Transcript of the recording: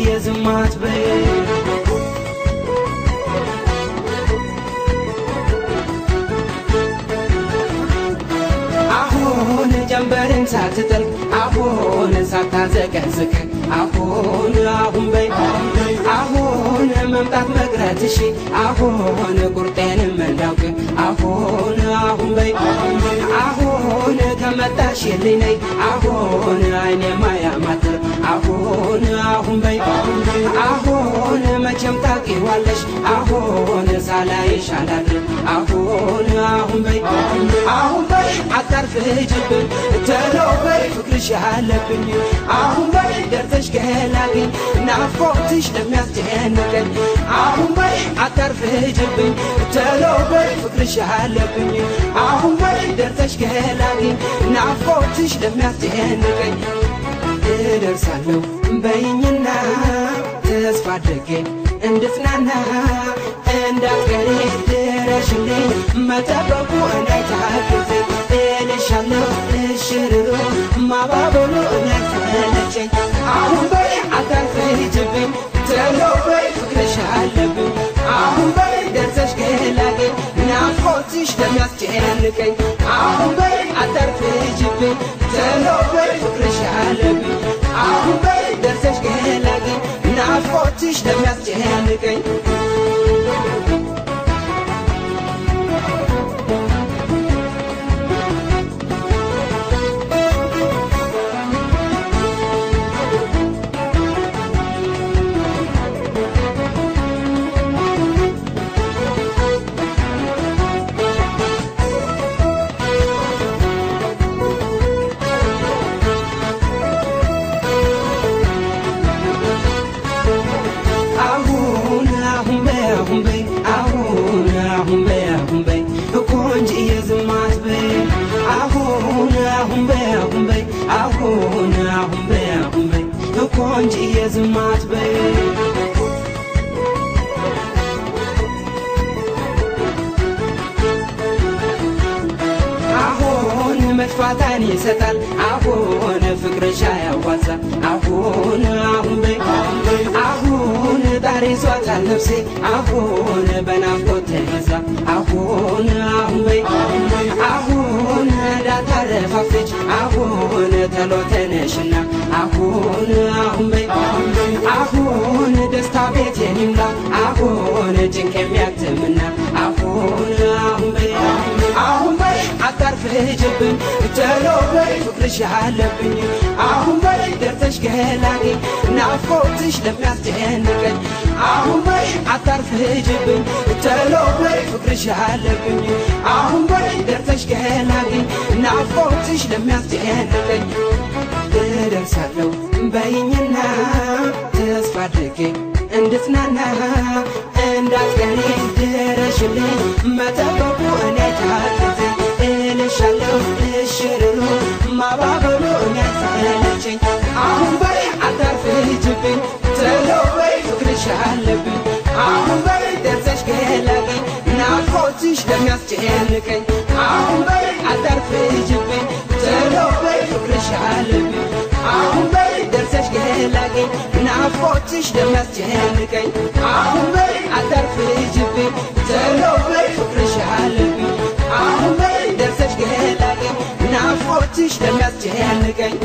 የዝማት በይ አሁን ጀንበርን ሳትጠልቅ አሁን ሳታዘቀዝቅ አሁን በይ አሁን መምጣት መቅረትሽ አሁን ቁርጤንም እንዳውቅ አሁን በይ አሁን ከመጣሽልኝ ነይ አሁን አይኔ ማያማትር አሁን በይ አሁን መቼም ታውቂዋለሽ አሁን ሳላይሽ አላድርም አሁን በይ አታርፍጅብኝ ተሎ በይ ፍቅርሽ ያለብኝ አሁን በይ ደርሰሽ ገላግኝ ናፍቆትሽ ለሚያስጨንቀኝ አሁን በይ አታርፍጅብኝ ተሎ በይ ፍቅርሽ ያለብኝ አሁን በይ ደርሰሽ ገላግኝ ናፍቆትሽ ለሚያስጨንቀኝ እደርሳለሁ በይኝና ተስፋ አድርጌ እንድጽናና እንዳትቀሪ ድረሽልኝ መጠበቁ እንዳይታክተኝ እልሻለሁ እሽርሮ ማባበሉ እንዳይሰለቸኝ አሁን በይ አታርፍጅብኝ ተሎ በይ ፍቅርሽ አለብኝ አሁን በይ ደርሰሽ ገላግኝ ናፍቆትሽ ለሚያስጨንቀኝ አሁን በይ አታርፍጅብኝ ተሎ በይ ፍቅርሽ አለብኝ አሁን በይ ደርሰሽ ገላግኝ ናፍቆትሽ ለሚያስጨንቀኝ አሁን በይ ቆንጆ የዝማት በይ አሁን በይ ቆንጆ የዝማት በይ መጥፋታን ይሰጣል አሁን ፍቅርሽ ያዋዛል አሁን በይ አሁን ጣሪ ሷታል ነፍሴ አሁን በናፍቆት ተይዛ አሁን በይ አሁን ዳታረፋፍች አሁን ተሎ ተነሽና አሁን በይ አሁን ደስታ ቤቴን ይምላ አሁን ጭንቅ የሚያክትምና አሁን በይ አታርፍጅብኝ ተሎ በይ ፍቅርሽ ያለብኝ አሁን በይ ደርሰሽ ገላግኝ ናፍቆትሽ ለሚያስጨንቀኝ አሁን በይ አታርፍጅብኝ ተሎ በይ ፍቅርሽ ያለብኝ አሁን በይ ደርሰሽ ገላግኝ ናፍቆትሽ ለሚያስጨንቀኝ እደርሳለሁ በይኝና ተስፋ አድርጌ እንድጽናና እንዳትቀሪ ድረሽልኝ መጠበቁ እንዳይታክተኝ እልሻለሁ እሽርሮ ማባበሉ እንዳይሰለቸኝ አሁን በይ አታርፍጅብኝ ተሎ በይ ፍቅርሽ አለብኝ አሁን በይ ደርሰሽ ገላግኝ ናፍቆትሽ ለሚያስጨንቀኝ አሁን በይ አታርፍጅብኝ ተሎ በይ ፍቅርሽ አለብኝ አሁን በይ ደርሰሽ ገላግኝ ናፍቆትሽ ለሚያስጨንቀኝ አሁን በይ አታርፍጅብኝ ተሎ በይ ፍቅርሽ አለብኝ አሁን በይ ደርሰሽ ገላግኝ ናፍቆትሽ ለሚያስጨንቀኝ